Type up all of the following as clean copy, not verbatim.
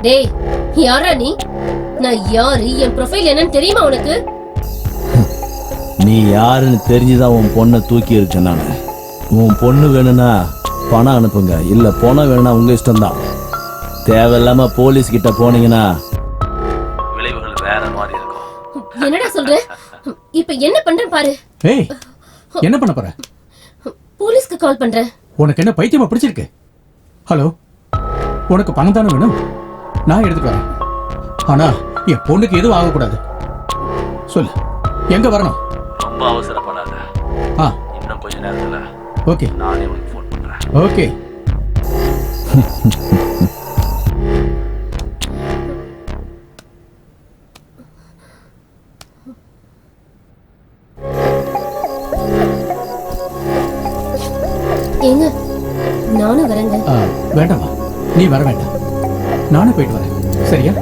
டேய், யாரா நீ? நான் யாரு, என் ப்ரொஃபைல் என்னன்னு தெரியுமா உனக்கு? நீ யாருன்னு தெரிஞ்சுதான் உன் பொண்ணை தூக்கி இருக்கேன் நான். உன் பொண்ணு வேணும்னா பணம் அனுப்புங்க, இல்ல பணம் வேணும்னா உங்க இஷ்டம்தான். தேவையில்லாம போலீஸ் கிட்ட போனீங்கன்னா விளைவுகள் வேற மாதிரி இருக்கும். என்னடா சொல்ற? இப்ப என்ன பண்றேன் பாரு. ஏய், என்ன பண்ண போற? போலீஸ்க்கு கால் பண்றேன். உனக்கு என்ன பைத்தியமா பிடிச்சிருக்கு? ஹலோ, உனக்கு பணம் தானே வேணும்? நான் எடுத்துட்டு வரேன். ஆனா என் பொண்ணுக்கு எதுவும் ஆகக்கூடாது. சொல்லு, எங்க வரணும்? ரொம்ப அவசரப்படாத. இன்னும் கொஞ்ச நேரத்துல ஓகே, நானே உனக்கு ஃபோன் பண்றேன். ஓகே. ஏங்க, நானும் வரேங்க. வேண்டாமா, நீ வர வேண்டாம். நானும் போயிட்டு வரேன், சரியா?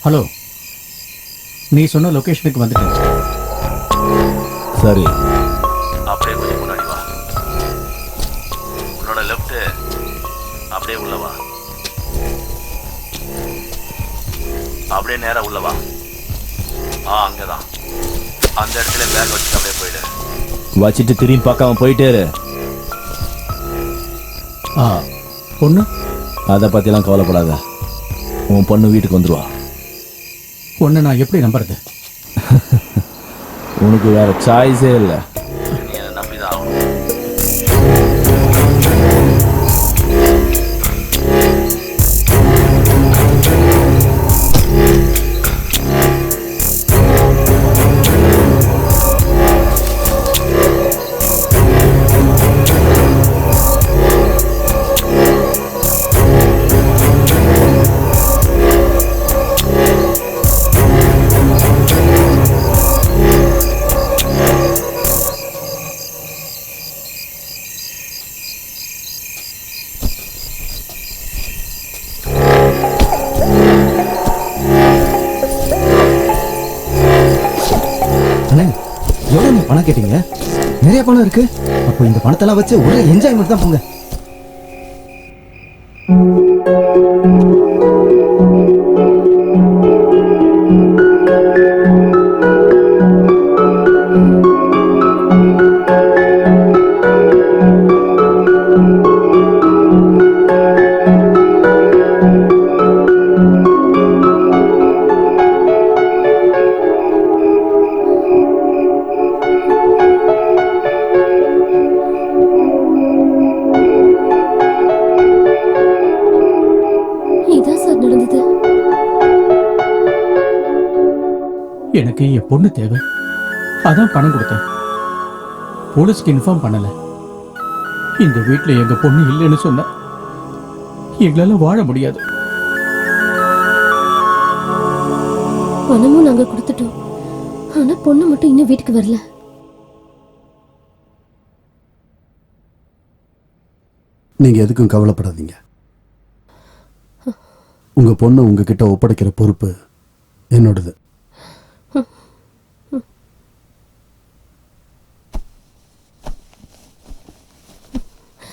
ஹலோ, நீ சொன்ன லொகேஷனுக்கு வந்துட்டேன். சரி, அப்படியே கொஞ்சம் முன்னாடி வா. உன்னோட லெஃப்ட் அப்படியே உள்ள வா. அப்படியே நேரா உள்ள வா. அங்கதான் அந்த இடத்துல பேக் வச்சுட்டு அப்படியே போயிடு. வச்சுட்டு திரும்பி பார்க்காம போயிட்டே இரு. பொண்ணு அதை பத்திலாம் கவலைப்படாத. உன் பொண்ணு வீட்டுக்கு வந்துருவா. பொண்ணு நான் எப்படி நம்புறது? உனக்கு வேற சாய்ஸே இல்லை. நீ அதை நம்பிதான் ஆகணும். பணம் கேட்டீங்க, நிறைய பணம் இருக்கு. அப்போ இந்த பணத்தெல்லாம் வச்சு ஒரே என்ஜாய்மெண்ட் தான் போங்க. எனக்கு என் பொண்ணு தேவை, அதான் பணம் கொடுத்தேன். போலீஸ்க்கு இன்ஃபார்ம் பண்ணல. இந்த வீட்டுல எங்க பொண்ணு இல்லைன்னு சொன்ன எங்களால வாழ முடியாது. பணமும் நாங்க கொடுத்துட்டோம், ஆனா பொண்ணு மட்டும் இன்னும் வீட்டுக்கு வரல. நீங்க எதுக்கும் கவலைப்படாதீங்க. உங்க பொண்ணு உங்ககிட்ட ஒப்படைக்கிற பொறுப்பு என்னோடது.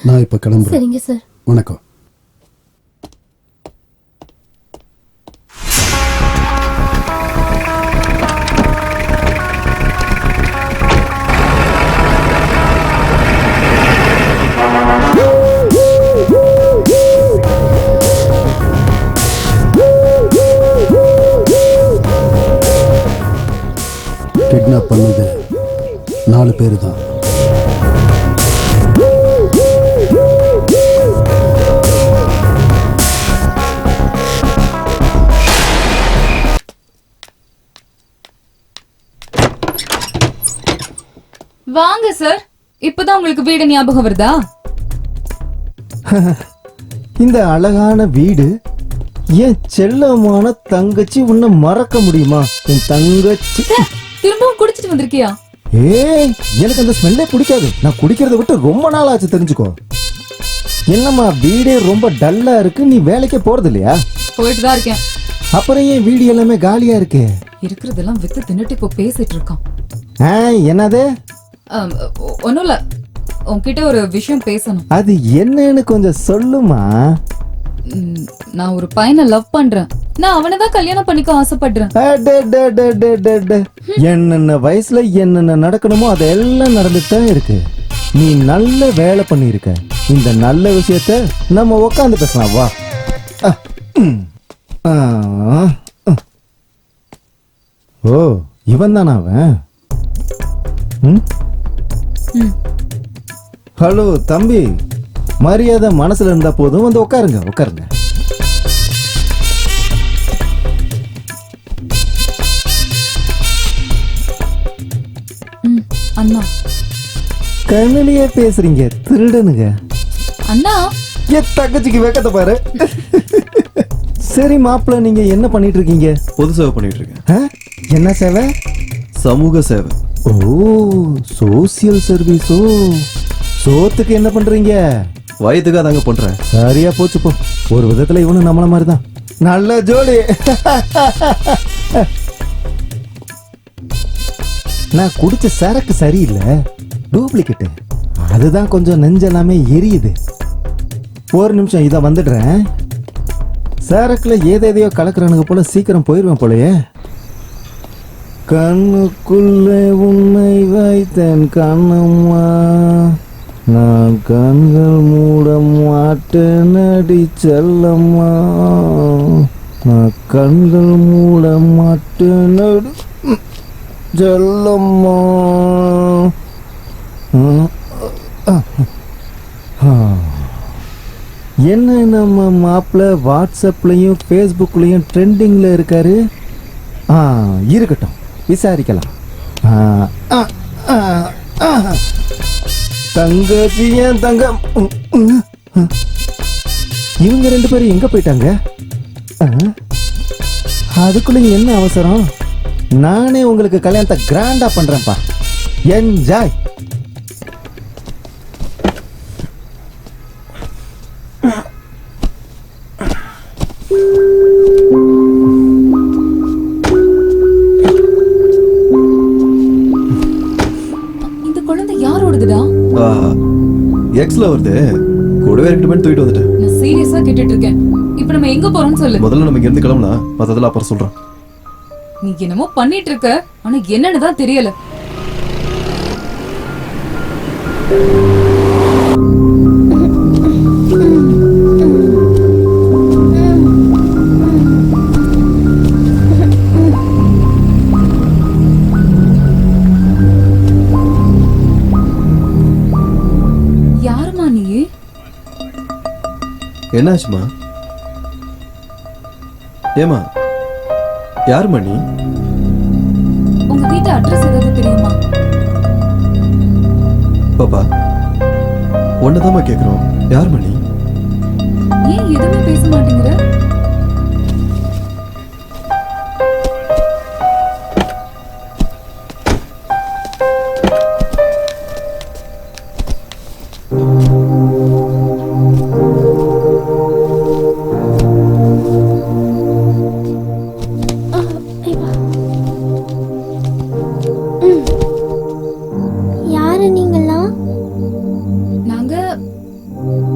நான் இப்ப கிளம்புறேன். சரிங்க சார். வணக்கம். கிட்னாப் பண்ணது 4 பேர் தான். வாங்க சார். இப்பதான் உங்களுக்கு வீடு ஞாபகம் வருதா? இந்த அழகான வீடு என் செல்லமான தங்கச்சி உன்னை மறக்க முடியுமா? என் தங்கச்சி திரும்பவும் குடிச்சிட்டு வந்திருக்கியா? ஏய், எனக்கு அந்த ஸ்மெல்லே பிடிக்காது. நான் குடிக்கிறத விட்டு ரொம்ப நாள் ஆச்சு, தெரிஞ்சுக்கோ. என்னம்மா வீடே ரொம்ப டல்லா இருக்கு, நீ வேலைக்கே போறது இல்லையா? போயிட்டு தான் இருக்கேன். அப்புறம் ஏன் வீடு எல்லாமே காலியா இருக்கு? இருக்கிறதெல்லாம் வித்து தின்னுட்டு இப்போ பேசிட்டு இருக்கான். என்னது? ஒன்னும் இல்ல, உன்கிட்ட ஒரு விஷயம் பேசணும். அது என்னன்னு கொஞ்சம் சொல்லுமா. நான் ஒரு பையனை லவ் பண்றேன். நான் அவனை தான் கல்யாணம் பண்ணிக்க ஆசைப்படுறேன். என்னென்ன வயசுல என்னென்ன நடக்கணுமோ அதெல்லாம் நடந்துட்டு தான் இருக்கு. நீ நல்ல வேலை பண்ணிருக்க. இந்த நல்ல விஷயத்த நம்ம உக்காந்து பேசலாம், வா. ஓ, இவன் தானா அவன்? ஹலோ தம்பி, மரியாதை மனசுல இருந்தா போதும், வந்து உட்காருங்க உட்காருங்க. அண்ணா. கண்ணிலேயே பேசுறீங்க, திருடனுங்க. அண்ணா, என் தங்கச்சிக்கு வெக்கத்தை பாரு. சரி மாப்பிள்ள, நீங்க என்ன பண்ணிட்டு இருக்கீங்க? பொது சேவை பண்ணிட்டு இருக்கேன். என்ன சேவை? சமூக சேவை. ஓ, சோசியல் சர்வீஸோ. சோத்துக்கு என்ன பண்றீங்க? வயதுக்காக தாங்க பண்றேன். சரியா போச்சு போ. ஒரு விதத்துல இவனும் நம்மள மாதிரிதான். நல்ல ஜோடி. நான் குடிச்ச சரக்கு சரியில்லை, டூப்ளிகேட். அதுதான் கொஞ்சம் நெஞ்செல்லாமே எரியுது. ஒரு நிமிஷம், இதை வந்துடுறேன். சரக்குல ஏதேதையோ கலக்குறானுங்க போல, சீக்கிரம் போயிருவேன் போலயே. கண்ணுக்குள்ளே உன்னை வைத்தேன் கண்ணம்மா, நான் கண்கள் மூட மாட்டேன் அடி செல்லம்மா, நான் கண்கள் மூட மாட்டேன் அடி செல்லம்மா. என்ன நம்ம மாப்பிள்ள வாட்ஸ்அப்லயும் ஃபேஸ்புக்லயும் ட்ரெண்டிங்ல இருக்காரு. இருக்கட்டும், விசாரிக்கலாம். தங்கச்சி ஏன் தங்கம், இவங்க ரெண்டு பேரும் எங்க போயிட்டாங்க? அதுக்குள்ள என்ன அவசரம்? நானே உங்களுக்கு கல்யாணத்தை கிராண்டா பண்றேன்ப்பா, என்ஜாய். இந்த குழந்தை யாரோடதுடா? எக்ஸ்ல வருது, கூடவே ரெண்டு பேரும் தூக்கிட்டு வந்துட்டேன். நான் சீரியஸா கேட்டுட்டு இருக்கேன். இப்போ நம்ம எங்க போறோம்னு சொல்லு. முதல்ல நம்ம இங்க இருந்து கிளம்புனா மத்ததெல்லாம் அப்புறம் சொல்றேன். நீ என்னமோ பண்ணிட்டு இருக்க, ஆனா என்னன்னு தான் தெரியல. யாருமா நீ? என்னாச்சுமா? ஏமா, யாருமா நீ? உங்க வீட்டு அட்ரஸ் ஏதாவது தெரியுமா? பாப்பா, ஒன்னதாமா கேக்குறோம், யாருமா நீ? ஏன் எதுவுமே பேச மாட்டேங்கிற?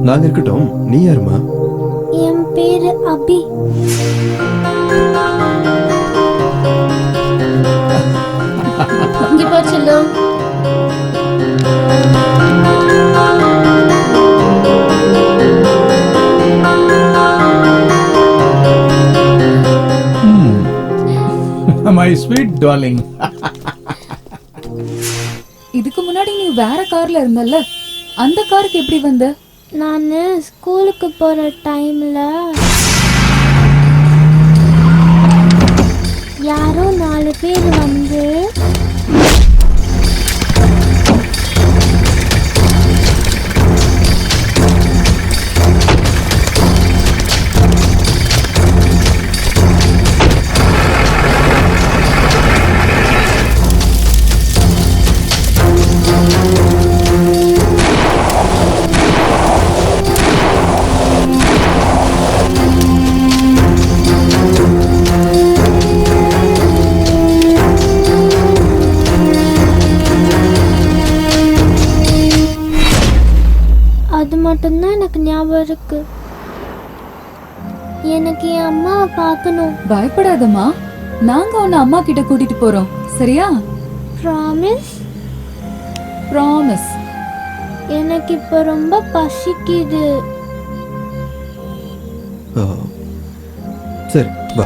நாங்க இருக்கட்டும், நீ யாருமா? என் பேரு அபி. இங்க பாரு செல்லம். My sweet darling. இதுக்கு முன்னாடி நீ வேற கார்ல இருந்தல்ல, அந்த காருக்கு எப்படி வந்த? நான் ஸ்கூலுக்கு போற டைம்ல யாரோ 4 பேர் வந்து எனக்கு என் அம்மாவை பார்க்கணும். பயப்படாதம்மா, நாங்க உன்னை அம்மா கிட்ட கூட்டிட்டு போறோம், சரியா? ப்ராமிஸ்? ப்ராமிஸ். எனக்கு இப்போ ரொம்ப பசிக்குது. சரி வா.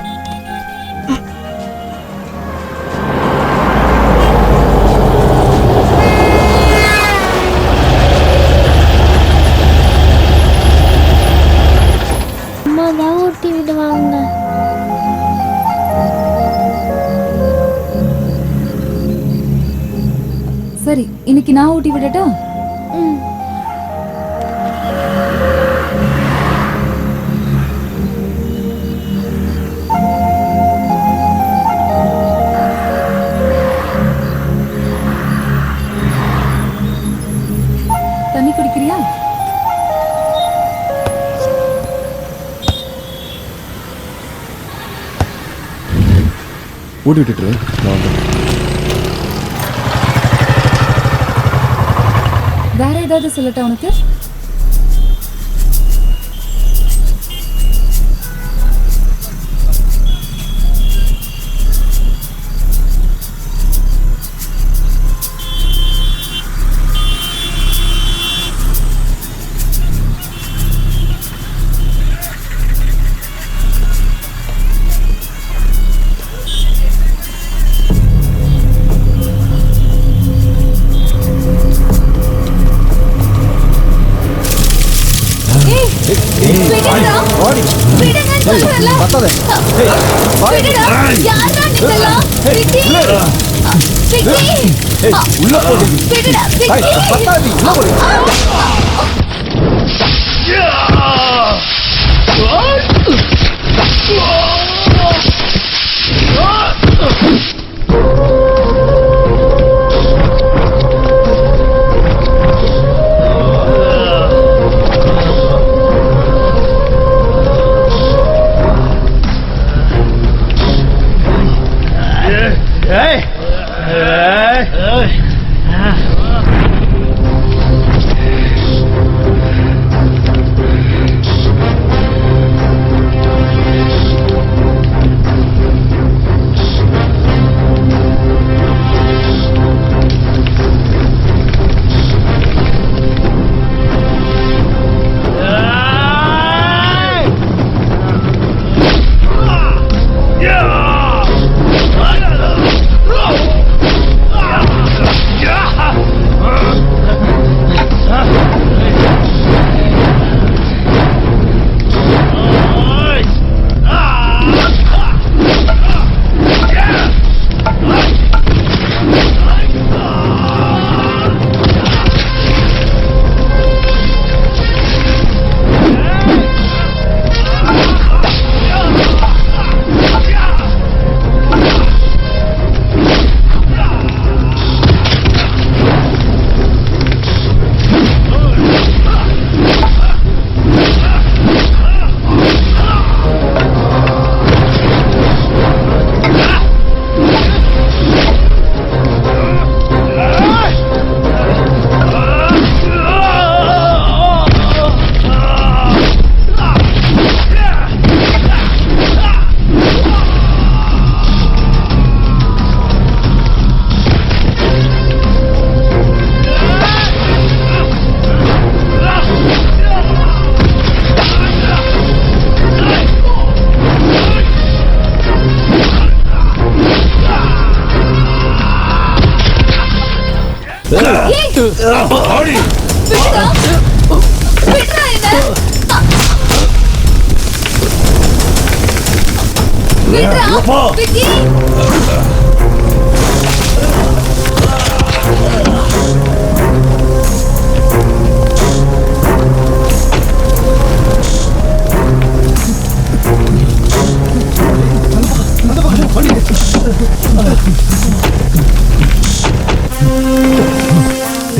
அம்மா தான் ஊட்டி விடுவாங்க. சரி, இன்னைக்கு நான் ஊட்டி விடட்டா? ம். தண்ணி குடிக்கிறியா? ஊட்டி விட்டுட்டு நான் வந்துடுறேன். வேற ஏதாவது சொல்லட்டா உனக்கு?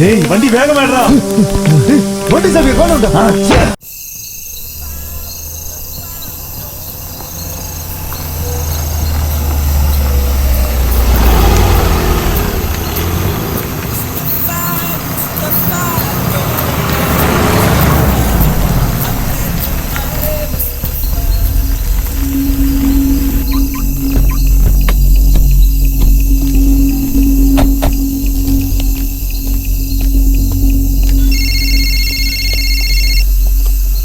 ஏய் வண்டி வேகமாடா. வண்டி சாவி கொண்டு வா.